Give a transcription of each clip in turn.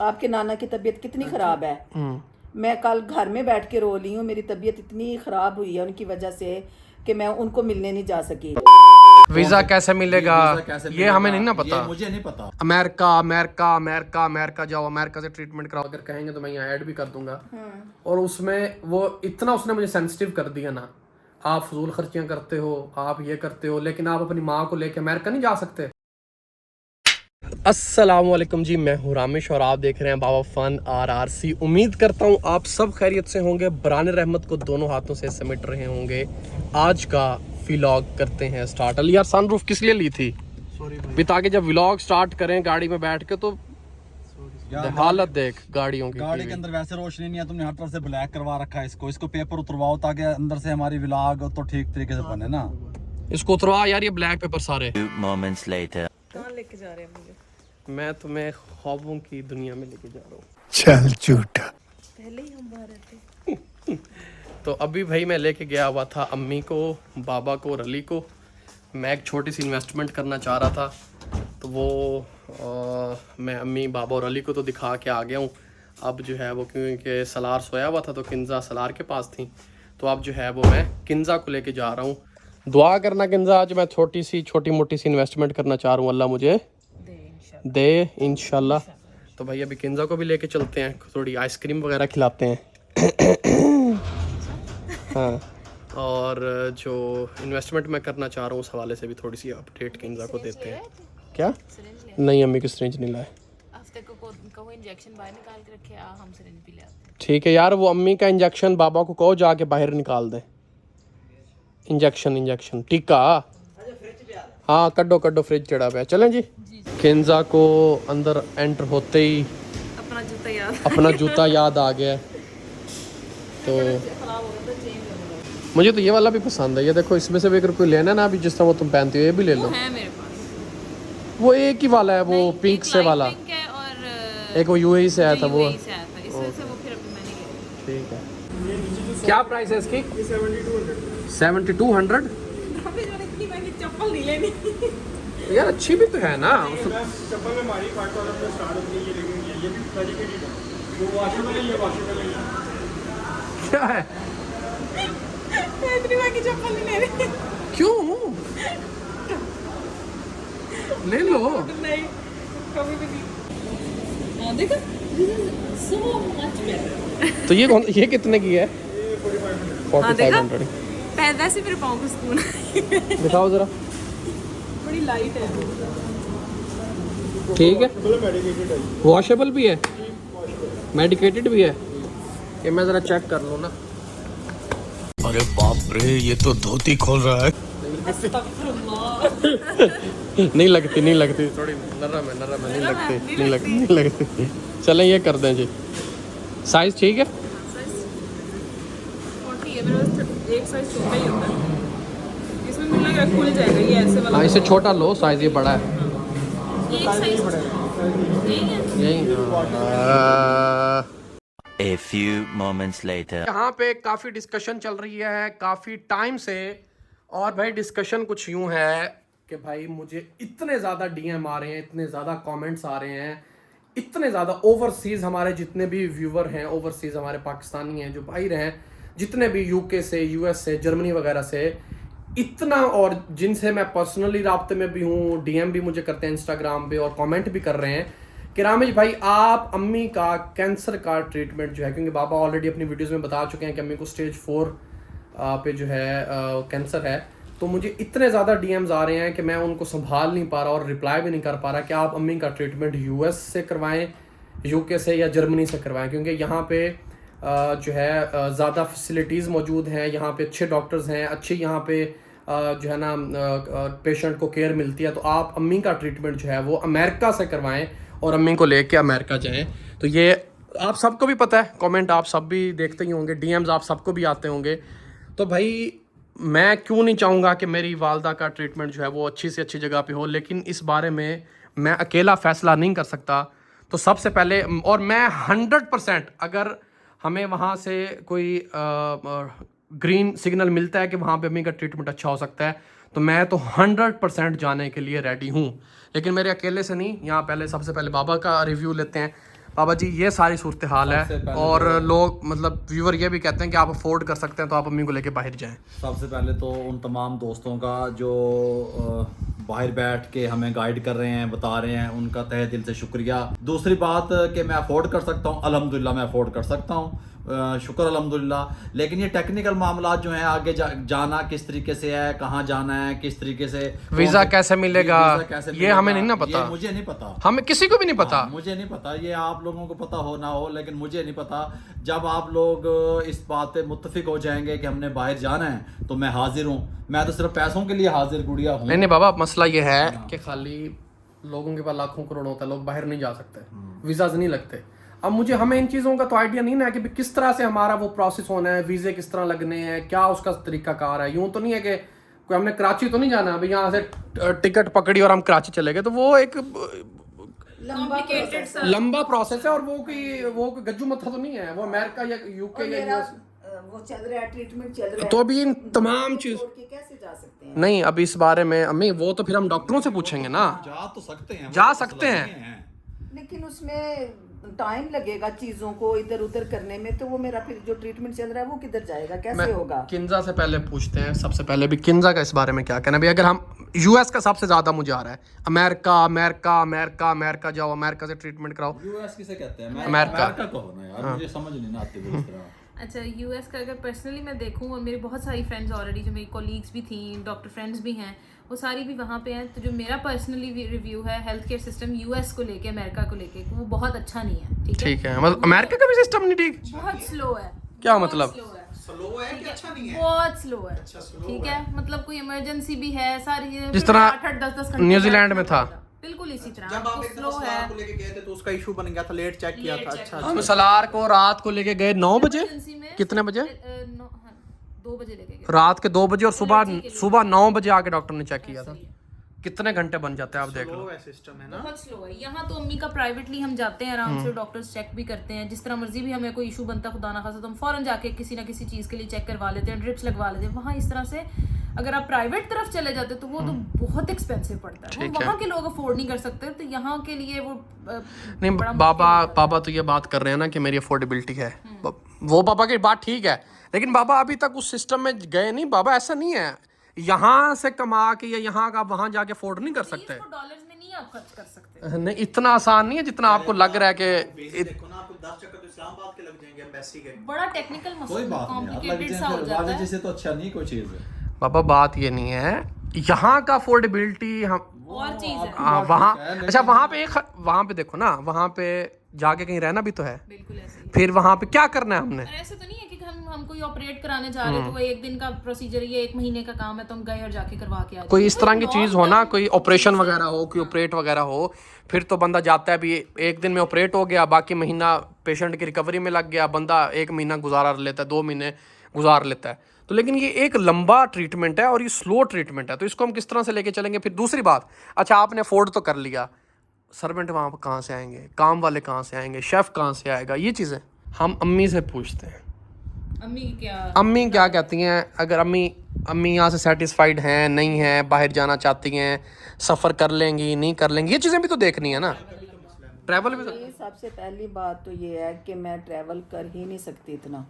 आपके नाना की तबीयत कितनी ख़राब है। मैं कल घर में बैठ के रो ली हूँ, मेरी तबीयत इतनी ख़राब हुई है उनकी वजह से कि मैं उनको मिलने नहीं जा सकी। वीजा कैसे मिलेगा ये हमें नहीं ना पता। ये मुझे नहीं पता। अमेरिका अमेरिका अमेरिका अमेरिका जाओ, अमेरिका से ट्रीटमेंट कराओ अगर कहेंगे तो मैं यहाँ ऐड भी कर दूंगा। और उसमें वो इतना उसने मुझे सेंसिटिव कर दिया ना, आप फजूल खर्चियाँ करते हो, आप ये करते हो, लेकिन आप अपनी माँ को लेके अमेरिका नहीं जा सकते। अस्सलाम वालेकुम जी, मैं हूँ रामेश और आप देख रहे हैं बाबा फन RRC। उम्मीद करता हूँ आप सब खैरियत से होंगे, बरान रहमत को दोनों हाथों से समेट रहे होंगे। आज का व्लॉग करते हैं स्टार्ट। अली यार सनरूफ किस लिए ली थी? भी ताकि जब व्लॉग स्टार्ट करें गाड़ी में बैठ के तो हालत देख गाड़ियों की। गाड़ी के अंदर वैसे रोशनी नहीं है, तुमने हर तरफ से ब्लैक करवा रखा है इसको पेपर उतरवाओ ताकि अंदर से हमारी व्लॉग तो ठीक तरीके से बने ना। इसको उतरवा यार, ये ब्लैक पेपर सारे। moments later कहाँ लेके जा रहे हैं मुझे? मैं तुम्हें ख्वाबों की दुनिया में लेके जा रहा हूँ। चल झूठा। पहले ही हम बाहर रहते। तो अभी भाई मैं लेके गया हुआ था अम्मी को, बाबा को और अली को। मैं एक छोटी सी इन्वेस्टमेंट करना चाह रहा था, तो वो मैं अम्मी बाबा और अली को तो दिखा के आ गया हूँ। अब जो है वो, क्योंकि सलार सोया हुआ था तो किंजा सलार के पास थी, तो अब जो है वो मैं किंजा को लेके जा रहा हूँ। दुआ करना किंजा, आज मैं छोटी मोटी सी इन्वेस्टमेंट करना चाह रहा हूँ, अल्लाह मुझे दे इंशाल्लाह। तो भाई अभी किंजा को भी लेके चलते हैं, थोड़ी आइसक्रीम वगैरह खिलाते हैं। हाँ, और जो इन्वेस्टमेंट मैं करना चाह रहा हूँ उस हवाले से भी थोड़ी सी अपडेट किंजा को देते हैं। क्या? नहीं, अम्मी की सिरिंज नहीं लाए। कहो इंजेक्शन बाहर निकाल के रखे, हम सिरिंज भी ले आते हैं। ठीक है यार, वो अम्मी का इंजेक्शन बाबा को कहो जाके बाहर निकाल दे। इंजेक्शन टीका। हाँ कड्डो फ्रिज चढ़ा पे। चलें जी। किंजा को अंदर एंटर होते ही अपना जूता याद आ गया। तो मुझे तो ये वाला भी पसंद है, ये देखो, इसमें से भी अगर कोई लेना ना, अभी जिस तरह वो तुम पहनती हो ये भी ले लो। है मेरे पास वो एक ही वाला है, वो पिंक से वाला। पिंक है और एक वो UAE से आया था वो। से आया था, इस वजह से वो फिर अभी मैंने लिया। ठीक है। क्या प्राइस है इसकी? 7200। इतनी महंगी चप्पल नहीं लेनी। यार अच्छी भी तो है ना। चप्पल में हमारी पार्ट वाला अपना स्टार्ट होती है, ये लेकिन ये भी डेडिकेटेड है। वो वॉशेबल है, ये वॉशेबल है। क्या है? इतनी महंगी चप्पल नहीं ले रही। क्यों? ले लो। नहीं, कभी भी नहीं। हाँ देखो, so much better। तो ये कितने की है? 4500। वैसे मेरे पाँव को सुकून है। दिखाओ जरा। बड़ी लाइट है। ठीक है, मेडिकेटेड है। वॉशेबल भी है, मेडिकेटेड भी है। ये मैं जरा चेक कर लूँ ना। अरे बाप रे, ये तो धोती खोल रहा है। नहीं लगती, थोड़ी नरम है, नहीं लगती। चलें ये कर दें जी। साइज ठीक है? एक साइज छोटा ही होता है। इसमें मिल जाएगा, खुल जाएगा ये ऐसे वाला। हाँ, इसे छोटा लो, साइज ये बड़ा है। ये एक साइज यही है। a few moments later यहाँ पे काफ़ी डिस्कशन चल रही है काफ़ी टाइम से। और भाई डिस्कशन कुछ यूँ है कि भाई मुझे इतने ज़्यादा DM आ रहे हैं, इतने ज़्यादा कमेंट्स आ रहे हैं, इतने ज़्यादा ओवरसीज़ हमारे जितने भी व्यूवर हैं, ओवरसीज़ हमारे पाकिस्तानी हैं जो भाई रहे हैं, जितने भी UK से, US से, जर्मनी वगैरह से, इतना, और जिनसे मैं पर्सनली राब्ते में भी हूँ, DM भी मुझे करते हैं इंस्टाग्राम पे और कमेंट भी कर रहे हैं कि रामेश भाई आप अम्मी का कैंसर का ट्रीटमेंट जो है, क्योंकि बाबा ऑलरेडी अपनी वीडियोस में बता चुके हैं कि अम्मी को स्टेज 4 पे जो है कैंसर है, तो मुझे इतने ज़्यादा DMs आ रहे हैं कि मैं उनको संभाल नहीं पा रहा और रिप्लाई भी नहीं कर पा रहा कि आप अम्मी का ट्रीटमेंट US से करवाएं, UK से या जर्मनी से करवाएं, क्योंकि यहाँ पे जो है ज़्यादा फैसिलिटीज़ मौजूद हैं, यहाँ पे अच्छे डॉक्टर्स हैं, अच्छी यहाँ पे जो है ना पेशेंट को केयर मिलती है। तो आप अम्मी का ट्रीटमेंट जो है वो अमेरिका से करवाएं और अम्मी को लेके अमेरिका जाएं। तो ये आप सबको भी पता है, कमेंट आप सब भी देखते ही होंगे, DMs आप सबको भी आते होंगे। तो भाई मैं क्यों नहीं चाहूँगा कि मेरी वालदा का ट्रीटमेंट जो है वो अच्छी से अच्छी जगह पे हो, लेकिन इस बारे में मैं अकेला फ़ैसला नहीं कर सकता। तो सबसे पहले, और मैं 100% अगर हमें वहाँ से कोई ग्रीन सिग्नल मिलता है कि वहाँ पे अम्मी का ट्रीटमेंट अच्छा हो सकता है, तो मैं तो 100% जाने के लिए रेडी हूँ। लेकिन मेरे अकेले से नहीं। यहाँ पहले सबसे पहले बाबा का रिव्यू लेते हैं। बाबा जी ये सारी सूरत हाल सबसे है पहले और तो- लोग मतलब व्यूअर ये भी कहते हैं कि आप अफोर्ड कर सकते हैं तो आप अम्मी को लेके बाहर जाएं। सबसे पहले तो उन तमाम दोस्तों का जो बाहर बैठ के हमें गाइड कर रहे हैं, बता रहे हैं, उनका तहे दिल से शुक्रिया। दूसरी बात कि मैं अफोर्ड कर सकता हूँ, अल्हम्दुलिल्लाह मैं अफोर्ड कर सकता हूँ, शुक्र अल्हम्दुलिल्लाह। लेकिन ये टेक्निकल मामला जो हैं आगे जाना किस तरीके से है, कहाँ जाना है, किस तरीके से वीजा कैसे मिलेगा, वीजा कैसे ये मिलेगा, हमें नहीं ना पता। ये मुझे नहीं पता, हमें किसी को भी नहीं पता। हाँ, मुझे नहीं पता, ये आप लोगों को पता हो ना हो, लेकिन मुझे नहीं पता। जब आप लोग इस बात पे मुत्तफिक हो जाएंगे कि हमने बाहर जाना है तो मैं हाजिर हूँ। मैं तो सिर्फ पैसों के लिए हाजिर गुड़िया हूँ। नहीं बाबा, मसला ये है कि खाली लोगों के पास लाखों करोड़ होता है, लोग बाहर नहीं जा सकते, वीज़ाज नहीं लगते। अब हमें इन चीज़ों का तो आइडिया नहीं ना है कि किस तरह से हमारा वो प्रोसेस होना है, वीज़े किस तरह लगने हैं, क्या उसका तरीकाकार है। यूँ तो नहीं है कि कोई हमने कराची तो नहीं जाना, अभी यहाँ से टिकट पकड़ी और हम कराची चले गए, तो वो एक लंबा प्रोसेस है और वो कोई गज्जू मत्था तो नहीं है, वो अमेरिका या यूके या यूएस वो चल रहा है, ट्रीटमेंट चल रहा है, तो अभी इन तमाम चीज कैसे जा सकते हैं? नहीं। अब इस बारे में अम्मी वो तो फिर हम डॉक्टरों से पूछेंगे ना। जा तो सकते हैं, जा वो सकते मसला हैं। नहीं है। लेकिन उसमें टाइम लगेगा चीजों को इधर उधर करने में, तो वो मेरा फिर जो ट्रीटमेंट चल रहा है वो किधर जाएगा, कैसे होगा? किंजा से पहले पूछते हैं, सबसे पहले भी किंजा का इस बारे में क्या कहना। भाई अगर हम यूएस का सबसे ज्यादा मुझे आ रहा है, अमेरिका अमेरिका अमेरिका अमेरिका जाओ, अमेरिका से ट्रीटमेंट कराओ। यूएस किसे कहते हैं? अमेरिका कहो ना यार, मुझे समझ नहीं ना आती वो इस तरह। अच्छा, यूएस का अगर पर्सनली मैं देखूं, और मेरी बहुत सारी फ्रेंड्स ऑलरेडी जो मेरी कोलीग्स भी थी, डॉक्टर फ्रेंड्स भी हैं, वो सारी भी वहाँ पे हैं। तो जो मेरा पर्सनली रिव्यू है हेल्थ केयर सिस्टम यूएस को लेके, अमेरिका को लेके, वो बहुत अच्छा नहीं है। ठीक है, मतलब अमेरिका का भी सिस्टम नहीं ठीक। बहुत स्लो है। क्या मतलब? स्लो है कि अच्छा नहीं है? बहुत स्लो है। ठीक है, मतलब कोई इमरजेंसी भी है, सारी चीजें जिस तरह 8-10 घंटे न्यूजीलैंड में था, बिल्कुल इसी तरह। जब आप एक स्लो है। को लेके गए थे तो उसका इशू बन गया था, लेट चेक किया था। अच्छा हम सलार को रात को लेके गए 9 बजे, इमरजेंसी में कितने बजे? 2 बजे लेके गए। रात के 2 बजे और सुबह 9 बजे आके डॉक्टर ने चेक किया था। कितने घंटे बन जाते हैं आप देख लो। सिस्टम है ना, बहुत स्लो है। यहाँ तो अम्मी का प्राइवेटली हम जाते हैं आराम से, डॉक्टर्स चेक भी करते हैं, जिस तरह मर्जी भी हमें कोई इशू बनता खुदा ना खासा तो हम फौरन जाके किसी ना किसी चीज के लिए चेक करवा लेते हैं, ड्रिप्स लगवा लेते हैं। वहाँ इस तरह से अगर आप प्राइवेट तरफ चले जाते तो वो तो बहुत एक्सपेंसिव पड़ता है, वो वहाँ के लोग अफोर्ड नहीं कर सकते, तो यहाँ के लिए वो नहीं बाबा तो ये बात कर रहे हैं ना कि मेरी अफोर्डेबिलिटी है, वो पापा की बात ठीक है, लेकिन बाबा अभी तक उस सिस्टम में गए नहीं। बाबा ऐसा नहीं है, यहाँ से कमा के या यहाँ का वहाँ जाके अफोर्ड नहीं कर सकते। डॉलर्स में नहीं आप खर्च कर सकते। नहीं, इतना आसान नहीं है जितना आपको लग रहा है कि देखो ना, आपको 10 चक्कर तो इस्लामाबाद के लग जाएंगे एम्बेसी के। बड़ा टेक्निकल कोई मसला, बात नहीं यार, लग कॉम्प्लिकेटेड सा हो जाए जाता फिर है। जैसे तो अच्छा नहीं कोई चीज है। बाबा बात ये नहीं है, यहाँ का अफोर्डेबिलिटी हम और चीज है। वहाँ अच्छा वहाँ पे देखो ना, वहाँ पे जाके कहीं रहना भी तो है, बिल्कुल ऐसे ही। फिर वहाँ पे क्या करना है हमने। और ऐसे तो नहीं है कि हम कोई ऑपरेट कराने जा रहे हैं तो वो 1 दिन का प्रोसीजर है, 1 महीने का काम है तो हम गए और जाके करवा के आ जाए। कोई इस तरह की चीज हो ना, कोई ऑपरेशन वगैरह हो, कोई ऑपरेट वगैरह हो, फिर तो बंदा जाता है, भी 1 दिन में ऑपरेट हो गया, बाकी महीना पेशेंट की रिकवरी में लग गया, बंदा 1 महीना गुजार लेता है, 2 महीने गुजार लेता है। तो लेकिन ये एक लंबा ट्रीटमेंट है और ये स्लो ट्रीटमेंट है, तो इसको हम किस तरह से लेके चलेंगे। फिर दूसरी बात, अच्छा आपने अफोर्ड तो कर लिया, सर्वेंट वहाँ पर कहाँ से आएंगे, काम वाले कहाँ से आएंगे, शेफ़ कहाँ से आएगा, ये चीज़ें हम अम्मी से पूछते हैं। अम्मी क्या कहती हैं? अगर अम्मी यहाँ से सेटिस्फाइड हैं, नहीं हैं, बाहर जाना चाहती हैं, सफ़र कर लेंगी, नहीं कर लेंगी, ये चीज़ें भी तो देखनी है ना। ट्रैवल भी ये सबसे पहली बात तो ये है कि मैं ट्रैवल कर ही नहीं सकती इतना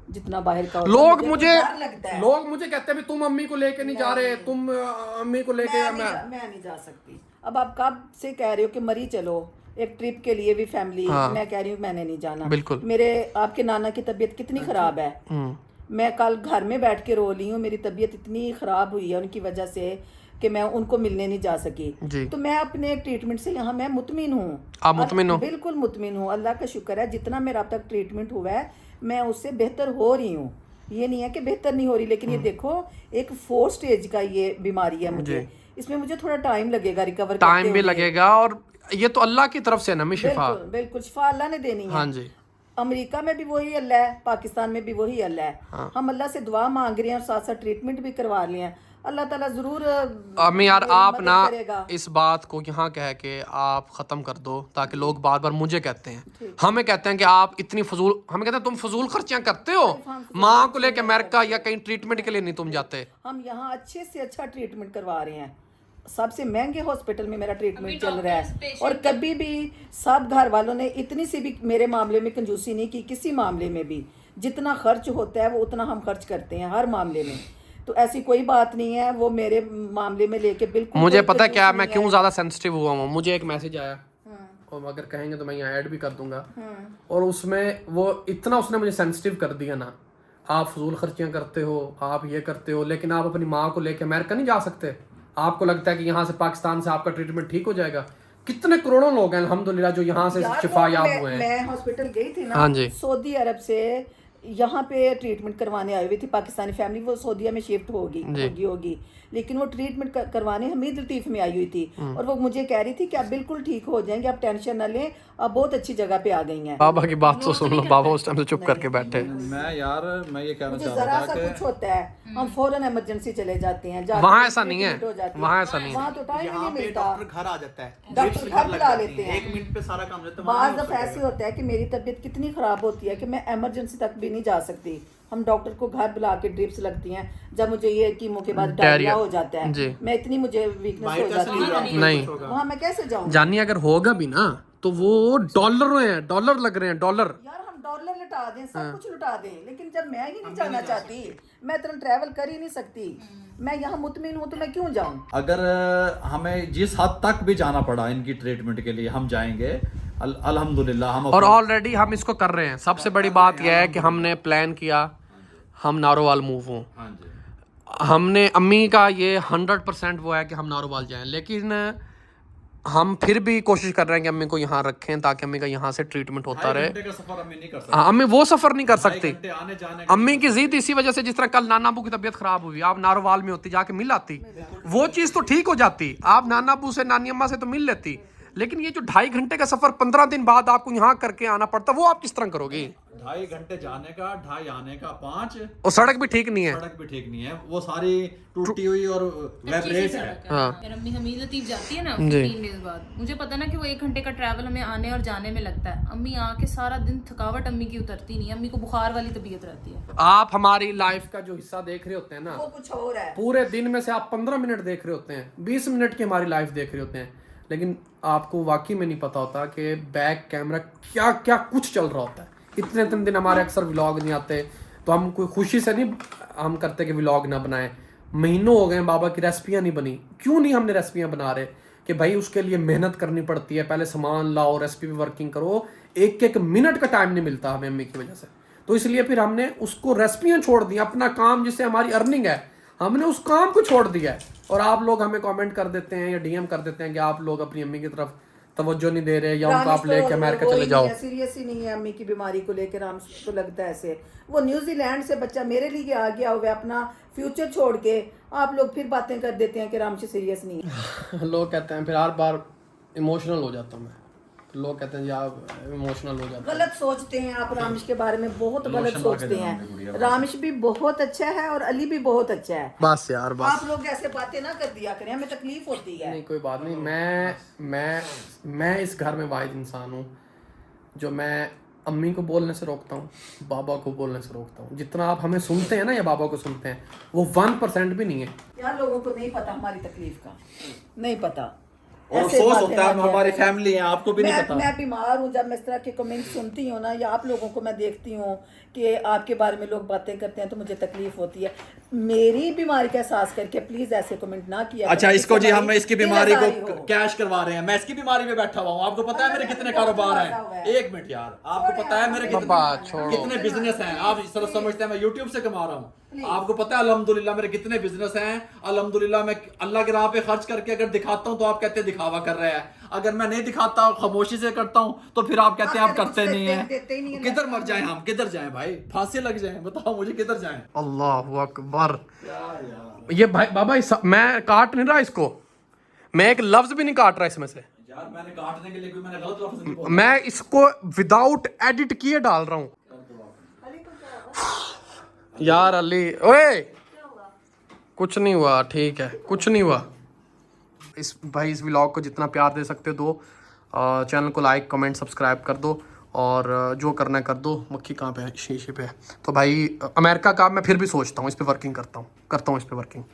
जितना बाहर का होता है। लोग तो मुझे डर लगता है। कहते हैं भी तुम अम्मी को लेके नहीं जा रहे, तुम अम्मी को लेके मैं नहीं जा सकती। अब आप कब से कह रहे हो कि मरी चलो एक ट्रिप के लिए भी फैमिली, मैं कह रही हूँ मैंने नहीं जाना। बिल्कुल। मेरे आपके नाना की तबीयत कितनी खराब है, मैं कल घर में बैठ के रो ली हूँ, मेरी तबीयत इतनी खराब हुई है उनकी वजह से कि मैं उनको मिलने नहीं जा सकी। तो मैं अपने ट्रीटमेंट से यहाँ मैं मुतमिन हूँ। आप मुतमिन हो? बिल्कुल मुतमिन हूँ, अल्लाह का शुक्र है, जितना मेरा अब तक ट्रीटमेंट हुआ है मैं उससे बेहतर हो रही हूँ। ये नहीं है कि बेहतर नहीं हो रही, लेकिन ये देखो एक 4 स्टेज का ये बीमारी है मुझे, इसमें मुझे थोड़ा टाइम लगेगा रिकवर, टाइम भी लगेगा, और ये तो अल्लाह की तरफ से ना शिफा। बिल्कुल शिफा अल्लाह ने देनी है। हाँ जी। अमेरिका में भी वही अल्लाह है, पाकिस्तान में भी वही अल्लाह है। हम अल्लाह से दुआ मांग रहे हैं और साथ साथ ट्रीटमेंट भी करवा रहे हैं। अल्लाह ताला जरूर अम्मी यार आप ना करेगा। इस बात को यहाँ कह के आप ख़त्म कर दो, ताकि लोग बार बार मुझे कहते हैं, हमें कहते हैं कि आप इतनी फजूल, हमें कहते हैं तुम फजूल खर्चियाँ करते हो, माँ को लेके अमेरिका या कहीं ट्रीटमेंट के लिए नहीं तुम जाते। हम यहाँ अच्छे से अच्छा ट्रीटमेंट करवा रहे हैं, सबसे महंगे हॉस्पिटल में मेरा ट्रीटमेंट चल रहा है, और कभी भी सब घर वालों ने इतनी सी भी मेरे मामले में कंजूसी नहीं की। किसी मामले में भी जितना खर्च होता है वो उतना हम खर्च करते हैं हर मामले में, तो ऐसी कोई बात नहीं है। वो मेरे मामले में लेके बिल्कुल मुझे कोई पता क्या कंजूसी मैं नहीं क्यों है। ज़्यादा सेंसिटिव हुआ हूँ। मुझे एक मैसेज आया, और अगर कहेंगे तो मैं यहाँ ऐड भी कर दूंगा, और उसमें वो इतना उसने मुझे सेंसिटिव कर दिया ना, आप फजूल खर्चियाँ करते हो, आप ये करते हो, लेकिन आप अपनी माँ को लेके अमेरिका नहीं जा सकते। आपको लगता है कि यहाँ से पाकिस्तान से आपका ट्रीटमेंट ठीक हो जाएगा। कितने करोड़ों लोग हैं अल्हम्दुलिल्लाह जो यहाँ से यार, शिफा वो याब हुए हैं। मैं हॉस्पिटल गई थी ना, हाँ जी। सऊदी अरब से यहाँ पे ट्रीटमेंट करवाने आई हुई थी पाकिस्तानी फैमिली, वो सऊदीया में शिफ्ट होगी, लेकिन वो ट्रीटमेंट करवाने हमीद लतीफ़ में आई हुई थी, और वो मुझे कह रही थी कि आप बिल्कुल ठीक हो जाएंगे, आप टेंशन ना लें, आप बहुत अच्छी जगह पे आ गई हैं। बाबा की बात तो सुन लो, बाबा उस टाइम से चुप करके बैठे। मैं ये कहना मुझे चाह जरा रहा सा था कुछ होता है हम फौरन इमरजेंसी चले जाते हैं। वहाँ ऐसा नहीं है, वहाँ ऐसा नहीं है। वहाँ तो टाइम ही यहाँ नहीं पे मिलता, डॉक्टर घर आ जाता है, डॉक्टर घर बुला लेते हैं, 1 मिनट पे सारा काम हो जाता है। बाज़ दफ़ा ऐसे होता है कि मेरी तबीयत कितनी ख़राब होती है कि मैं इमरजेंसी तक भी नहीं जा सकती। हम डॉक्टर को घर बुला के ड्रिप्स लगती हैं। जब मुझे ये कीमो के बाद डायरिया हो जाता है, मैं इतनी मुझे वीकनेस हो जाती है, नहीं वहाँ मैं कैसे जाऊँ? जानी अगर होगा भी ना तो वो डॉलर लग रहे हैं, डॉलर। यार हम डॉलर लुटा दें, सब कुछ लुटा दें, लेकिन जब मैं ही नहीं जाना चाहती, मैं इतना ट्रैवल कर ही नहीं सकती, मैं यहाँ मुतमिन हूँ तो मैं क्यों जाऊँ? अगर हमें जिस हद तक भी जाना पड़ा इनकी ट्रीटमेंट के लिए हम जाएंगे अल्हम्दुलिल्लाह। हम और ऑलरेडी हम इसको कर रहे हैं। सबसे बड़ी बात यह है कि हमने प्लान किया हम नारोवाल मूव हों। हाँ जी, हमने अम्मी का ये 100% वो है कि हम नारोवाल जाएं, लेकिन हम फिर भी कोशिश कर रहे हैं कि अम्मी को यहाँ रखें ताकि अम्मी का यहाँ से ट्रीटमेंट होता रहे। घंटे का सफर अम्मी नहीं कर सकते, हाँ, अम्मी वो सफ़र नहीं कर सकती। घंटे आने जाने अम्मी की जिद इसी वजह से, जिस तरह कल नाना अबू की तबीयत खराब हुई, आप नारोवाल में होती, जाके मिल आती, वो चीज़ तो ठीक हो जाती। आप नाना अबू से, नानी अम्मा से तो मिल लेती, लेकिन ये जो 2.5 घंटे का सफ़र 15 दिन बाद आपको यहाँ करके आना पड़ता, वो आप किस तरह करोगी? 2.5 घंटे जाने का, 2.5 आने का, 5। और सड़क भी ठीक नहीं है, सड़क भी ठीक नहीं है, वो सारी टूटी हुई और वाइब्रेट है। हाँ। मेरी अम्मी हमीद लतीफ़ जाती है ना 3 डेज बाद, मुझे पता ना कि वो 1 घंटे का ट्रैवल हमें आने और जाने में लगता है। अम्मी आके सारा दिन थकावट अम्मी की उतरती नहीं, अम्मी को बुखार वाली तबीयत रहती है। आप हमारी लाइफ का जो हिस्सा देख रहे होते हैं ना, वो कुछ और है। पूरे दिन में से आप 15 मिनट देख रहे होते हैं, 20 मिनट की हमारी लाइफ देख रहे होते हैं, लेकिन आपको वाकई में नहीं पता होता कि बैक कैमरा क्या क्या कुछ चल रहा होता है। इतने दिन हमारे अक्सर व्लॉग नहीं आते, तो हम कोई खुशी से नहीं हम करते कि व्लॉग ना बनाएं। महीनों हो गए बाबा की रेसिपियाँ नहीं बनी। क्यों नहीं हमने रेसिपियाँ बना रहे? कि भाई उसके लिए मेहनत करनी पड़ती है, पहले सामान लाओ, रेसिपी पे वर्किंग करो, एक मिनट का टाइम नहीं मिलता हमें अम्मी की वजह से। तो इसलिए फिर हमने उसको रेसिपियाँ छोड़ दी, अपना काम जिससे हमारी अर्निंग है हमने उस काम को छोड़ दिया है। और आप लोग हमें कमेंट कर देते हैं या डीएम कर देते हैं कि आप लोग अपनी अम्मी की तरफ तवज्जो नहीं दे रहे, या उनको आप लेके अमेरिका चले जाओ। सीरियस ही नहीं है अम्मी की बीमारी को लेकर। हम तो लगता है ऐसे वो न्यूजीलैंड से बच्चा मेरे लिए आ गया हुआ है, अपना फ्यूचर छोड़ के, आप लोग फिर बातें कर देते हैं कि रामशी सीरियस नहीं है। लोग कहते हैं, फिर हर बार इमोशनल हो जाता हूँ मैं, तो लोग कहते हैं यार इमोशनल हो जाता है। गलत सोचते हैं आप रामिश के बारे में, बहुत गलत सोचते हैं। रामिश भी बहुत अच्छा है और अली भी बहुत अच्छा है। बस यार बस, आप लोग ऐसे बातें ना कर दिया करें, हमें तकलीफ होती है। नहीं कोई बात नहीं। मैं इस घर में वाहिद इंसान हूँ जो मैं अम्मी को बोलने से रोकता हूँ, बाबा को बोलने से रोकता हूँ। जितना आप हमें सुनते हैं ना या बाबा को सुनते हैं, वो 1% भी नहीं है। यार लोगों को नहीं पता हमारी तकलीफ का, नहीं पता। और अफसोस होता है हमारी फैमिली है, आपको भी नहीं पता। मैं बीमार हूँ, जब मैं इस तरह के कमेंट सुनती हूँ ना, या आप लोगों को मैं देखती हूँ कि आपके बारे में लोग बातें करते हैं, तो मुझे तकलीफ होती है। मेरी बीमारी का एहसास करके प्लीज ऐसे कमेंट ना किया। अच्छा इसको जी, हम इसकी बीमारी को कैश करवा रहे हैं। मैं इसकी बीमारी में बैठा हुआ हूँ, आपको पता है मेरे कितने कारोबार हैं? 1 मिनट यार, आपको पता है मेरे कितने बिजनेस हैं? आप इस तरह समझते हैं मैं यूट्यूब से कमा रहा हूँ। आपको पता है अल्हम्दुलिल्लाह मेरे कितने बिजनेस हैं। अल्हम्दुलिल्लाह मैं अल्लाह के राह पे खर्च करके अगर दिखाता हूँ तो आप कहते हैं दिखावा कर रहे हैं, अगर मैं नहीं दिखाता खामोशी से करता हूँ तो फिर आप कहते हैं आप करते नहीं है। किधर मर जाएं हम, किधर जाएं भाई? फांसी लग जाए, बताओ मुझे किधर जाएं? अल्लाहु अकबर। ये भाई बाबा मैं काट नहीं रहा इसको, मैं एक लफ्ज भी नहीं काट रहा इसमें से यार। मैंने काटने के लिए कोई मैंने गलत लफ्ज नहीं बोला, मैं इसको विदाउट एडिट किए डाल रहा हूँ। यार अली ओए, कुछ नहीं हुआ, ठीक है, कुछ नहीं हुआ। इस व्लॉग को जितना प्यार दे सकते हो दो, चैनल को लाइक कमेंट सब्सक्राइब कर दो, और जो करना है कर दो। मक्खी कहाँ पे है? शीशे पे है। तो भाई अमेरिका का मैं फिर भी सोचता हूँ, इस पे वर्किंग करता हूँ इस पे वर्किंग।